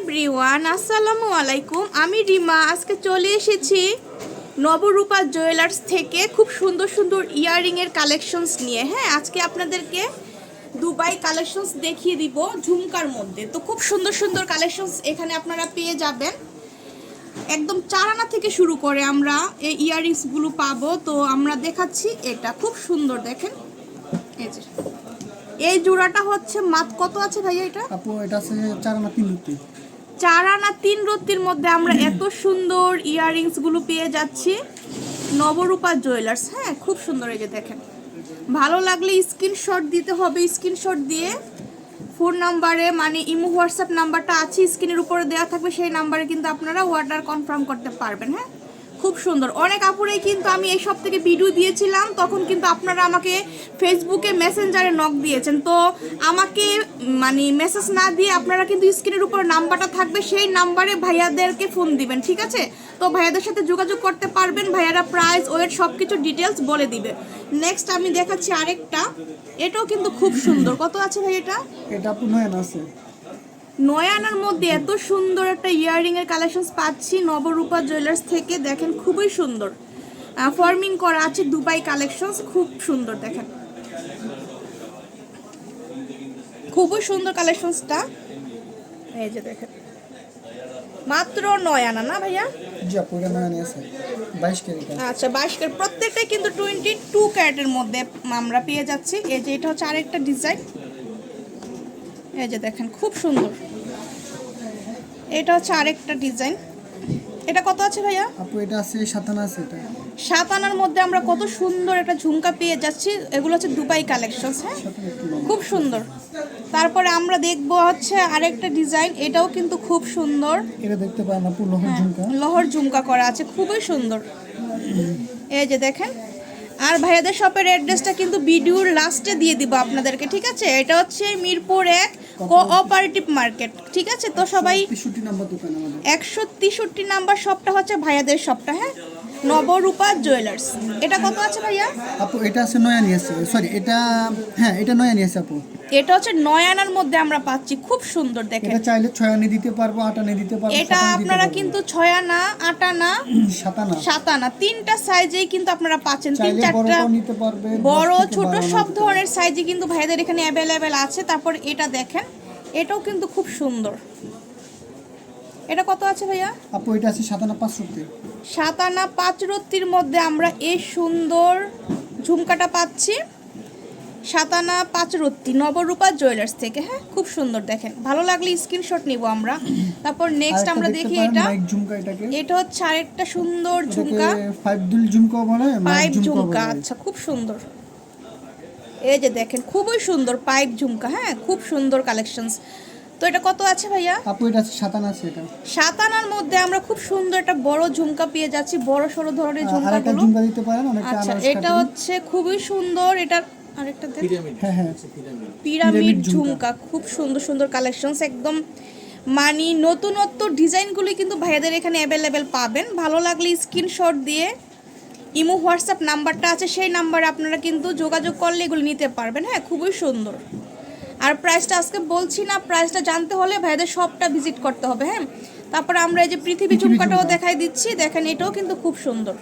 Everyone, আসসালামু আলাইকুম। আমি রিমা। আজকে চলে এসেছি নবরূপা জুয়েলার্স থেকে খুব সুন্দর সুন্দর ইয়াররিংয়ের কালেকশনস নিয়ে। হ্যাঁ, আজকে আপনাদেরকে দুবাই কালেকশনস দেখিয়ে দিব ঝুমকার মধ্যে। তো খুব সুন্দর সুন্দর কালেকশনস এখানে আপনারা পেয়ে যাবেন। একদম 4 আনা থেকে শুরু করে আমরা এই ইয়াররিংসগুলো পাবো। তো আমরা দেখাচ্ছি, এটা খুব সুন্দর, দেখেন। এই জোড়াটা হচ্ছে কত আছে ভাইয়া? এটা আপু এটা আছে 4 আনা 3 রুটি। 4 আনা 3 রত্তির মধ্যে আমরা এত সুন্দর ইয়াররিংস গুলো পেয়ে যাচ্ছি নবরূপা জুয়েলার্স। হ্যাঁ, খুব সুন্দর। এই যে দেখেন, ভালো লাগলে স্ক্রিনশট দিতে হবে। স্ক্রিনশট দিয়ে ফোন নাম্বারে, মানে ইমো হোয়াটসঅ্যাপ নাম্বারটা আছে স্ক্রিনের উপরে দেওয়া থাকবে, সেই নাম্বারে কিন্তু আপনারা অর্ডার কনফার্ম করতে পারবেন। হ্যাঁ, খুব সুন্দর। অনেক আপুরেই কিন্তু আমি এই সব থেকে ভিডিও দিয়েছিলাম, তখন কিন্তু আপনারা আমাকে ফেসবুকে মেসেঞ্জারে নক দিয়েছেন। তো আমাকে মানে মেসেজ না দিয়ে আপনারা কিন্তু স্ক্রিনের উপর নাম্বারটা থাকবে, সেই নাম্বারে ভাইয়াদেরকে ফোন দিবেন, ঠিক আছে? তো ভাইয়াদের সাথে যোগাযোগ করতে পারবেন। ভাইয়ারা প্রাইস, ওয়েট সব কিছু ডিটেলস বলে দিবে। নেক্সট আমি দেখাচ্ছি আরেকটা। এটাও কিন্তু খুব সুন্দর। কত আছে ভাই এটা? এটা আপু 9 আনা আছে। 9 আনার মধ্যে এত সুন্দর একটা ইয়াররিং এর কালেকশন পাচ্ছি নবরূপা জুয়েলার্স থেকে। দেখেন, খুবই সুন্দর ফর্মিং করা আছে, দুবাই কালেকশনস, খুব সুন্দর। দেখেন, খুবই সুন্দর কালেকশনসটা। এই যে দেখেন, মাত্র 9 আনা না ভাইয়া? জি আপু এটা 9 আনা আছে, 22 ক্যারেট। আচ্ছা, 22 ক্যারেট। প্রত্যেকটাই কিন্তু 22 ক্যারেটের মধ্যে আমরা পেয়ে যাচ্ছি। এই যে এটা হচ্ছে আরেকটা ডিজাইন। এই যে দেখেন, খুব সুন্দর। এটা হচ্ছে আরেকটা ডিজাইন। এটা কত আছে ভাইয়া? আপু এটা আছে 7 আনা আছে। এটা 7 আনার মধ্যে আমরা কত সুন্দর একটা ঝুমকা পেয়ে যাচ্ছি। এগুলো হচ্ছে দুবাই কালেকশনস। হ্যাঁ, খুব সুন্দর। তারপরে আমরা দেখবো হচ্ছে আরেকটা ডিজাইন। এটাও কিন্তু খুব সুন্দর। এটা দেখতে পারেন আপু, লোহার ঝুমকা। লোহার ঝুমকা করা আছে, খুবই সুন্দর। এই যে দেখেন। আর ভাইয়াদের শপের অ্যাড্রেসটা কিন্তু ভিডিওর লাস্টে দিয়ে দিব আপনাদেরকে, ঠিক আছে? এটা হচ্ছে মিরপুর 1 কোঅপারেটিভ মার্কেট, ঠিক আছে? তো সবাই 63 নাম্বার দোকান আমাদের। 163 নাম্বার শপটা হচ্ছে ভাইয়াদের শপটা। হ্যাঁ, নবরূপা জুয়েলার্স। এটা কত আছে ভাইয়া? আপু এটা আছে 9 আনা আছে। সরি, এটা হ্যাঁ এটা 9 আনা আছে আপু। এটা হচ্ছে 9 আনার মধ্যে আমরা পাচ্ছি, খুব সুন্দর। দেখেন, এটা চাইলে 6 আনা দিতে পারবো, 8 আনা দিতে পারবো। এটা আপনারা কিন্তু 6 আনা, 8 আনা, 7 আনা তিনটা সাইজেই কিন্তু আপনারা পাচ্ছেন। 3-4টা নিতে পারবে, বড় ছোট সব ধরনের সাইজে কিন্তু ভাইদের এখানে অ্যাভেলেবেল আছে। তারপর এটা দেখেন, এটাও কিন্তু খুব সুন্দর। এটা কত আছে ভাইয়া? আপু এটা আছে 7 আনা 5 রুটি। 7 আনা 5 রত্তির মধ্যে আমরা এই সুন্দর ঝুমকাটা পাচ্ছি। 7 আনা 5 রত্তি নবরূপা জুয়েলার্স থেকে। হ্যাঁ, খুব সুন্দর। দেখেন, ভালো লাগলে স্ক্রিনশট নিব আমরা। তারপর নেক্সট আমরা দেখি এটা। এটা হচ্ছে আরেকটা সুন্দর ঝুমকা, 5 দুল ঝুমকা বলে, পাইপ ঝুমকা। আচ্ছা, খুব সুন্দর। এই যে দেখেন, খুবই সুন্দর পাইপ ঝুমকা। হ্যাঁ, খুব সুন্দর কালেকশনস। তো এটা কত আছে ভাইয়া? আপু এটা আছে 7 আনা আছে। এটা 7 আনার মধ্যে আমরা খুব সুন্দর একটা বড় ঝুমকা পেয়ে যাচ্ছি, বড় সরো ধরনের ঝুমকাগুলো। আরেকটা ঝুমকা দিতে পারেন, অনেকটা আচ্ছা, এটা হচ্ছে খুবই সুন্দর। এটা আরেকটা পিরামিড। হ্যাঁ হ্যাঁ, পিরামিড ঝুমকা, খুব সুন্দর সুন্দর কালেকশনস। একদম মানে নতুনত্ব ডিজাইনগুলি কিন্তু ভাইয়াদের এখানে অ্যাভেলেবেল পাবেন। ভালো লাগলে স্ক্রিনশট দিয়ে ইমো হোয়াটসঅ্যাপ নাম্বারটা আছে, সেই নাম্বারে আপনারা কিন্তু যোগাযোগ করলে এগুলো নিতে পারবেন। হ্যাঁ, খুবই সুন্দর। আর প্রাইসটা আজকে বলছি না, প্রাইসটা জানতে হলে ভাইদের শপটা ভিজিট করতে হবে। হ্যাঁ, তারপরে আমরা এই যে পৃথিবী ঝুমকাটাও দেখাই দিচ্ছি। দেখেন, এটাও কিন্তু খুব সুন্দর।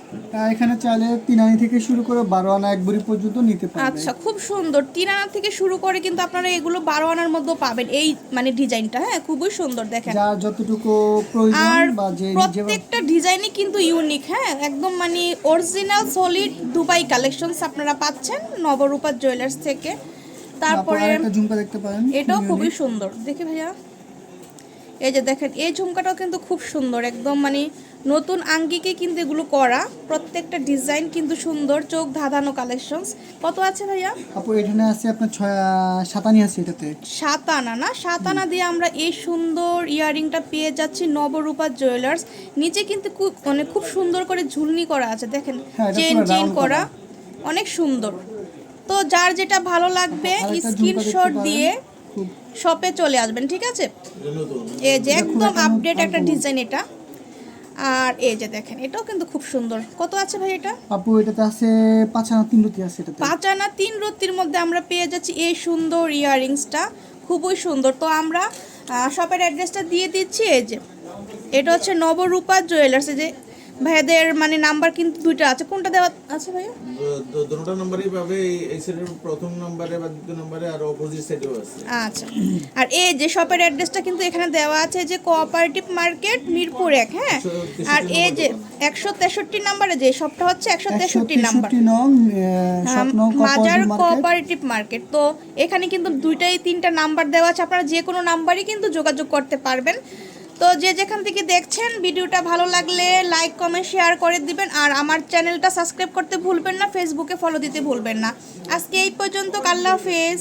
এখানে চাইলে 3 আনা থেকে শুরু করে 12 আনা 1 ভরি পর্যন্ত নিতে পারবেন। আচ্ছা, খুব সুন্দর। 3 আনা থেকে শুরু করে কিন্তু আপনারা এগুলো 12 আনার মধ্যে পাবেন, এই মানে ডিজাইনটা। হ্যাঁ, খুবই সুন্দর। দেখেন, যার যতটুকু প্রয়োজন বা যে প্রত্যেকটা ডিজাইনই কিন্তু ইউনিক। হ্যাঁ, একদম মানে অরিজিনাল সলিড দুবাই কালেকশনস আপনারা পাচ্ছেন নবরূপা জুয়েলার্স থেকে। তারপরে একটা ঝুমকা দেখতে পারেন, এটাও খুবই সুন্দর। দেখি ভাইয়া, এই যে দেখেন, এই ঝুমকাটাও কিন্তু খুব সুন্দর। একদম মানে নতুন আঙ্গিকে কিন্তু এগুলো করা, প্রত্যেকটা ডিজাইন কিন্তু সুন্দর, চোখ ধাঁধানো কালেকশনস। কত আছে ভাইয়া? আপু এখানে আছে আপনার 7 আনা আছে। এটাতে 7 আনা না? 7 আনা দিয়ে আমরা এই সুন্দর ইয়াররিংটা পেয়ে যাচ্ছি নবরূপা জুয়েলার্স। নিচে কিন্তু খুব সুন্দর করে ঝুলনি করা আছে। দেখেন, চেন করা, অনেক সুন্দর। তো যার যেটা ভালো লাগবে স্ক্রিনশট দিয়ে শপে চলে আসবেন, ঠিক আছে? এই যে একদম আপডেট একটা ডিজাইন এটা। আর এই যে দেখেন, এটাও কিন্তু খুব সুন্দর। কত আছে ভাই এটা? আপু এটাতে আছে 5 আনা 3 রুটি আছে। এটাতে 5 আনা 3 রত্তির মধ্যে আমরা পেয়ে যাচ্ছি এই সুন্দর ইয়াররিংসটা, খুবই সুন্দর। তো আমরা শপের অ্যাড্রেসটা দিয়ে দিচ্ছি। এই যে এটা হচ্ছে নবরূপা জুয়েলার্স। এই যে ভাইয়াদের মানে নাম্বার কিন্তু দুইটা আছে, কোনটা দেওয়া আছে ভাইয়া? দুটো নাম্বারই পাবে, এই সাইডের প্রথম নাম্বারে বা দ্বিতীয় নাম্বারে, আর অপোজিট সাইডেও আছে। আচ্ছা, আর এই যে শপের অ্যাড্রেসটা কিন্তু এখানে দেওয়া আছে, যে কোঅপারেটিভ মার্কেট মিরপুর 1, হ্যাঁ। আর এই যে 163 নাম্বারে যে শপটা হচ্ছে 163 নাম্বার 163 নং শপ নং মাজার কোঅপারেটিভ মার্কেট। Cooperative market. তো এখানে কিন্তু দুইটাই তিনটা নাম্বার দেওয়া আছে, আপনারা যে কোনো নাম্বারই কিন্তু যোগাযোগ করতে পারবেন। তো যে যেখান থেকে দেখছেন ভিডিওটা ভালো লাগলে লাইক কমেন্ট শেয়ার করে দিবেন, আর আমার চ্যানেলটা সাবস্ক্রাইব করতে ভুলবেন না, ফেসবুকে ফলো দিতে ভুলবেন না। আজকে এই পর্যন্ত, আল্লাহ হাফেজ।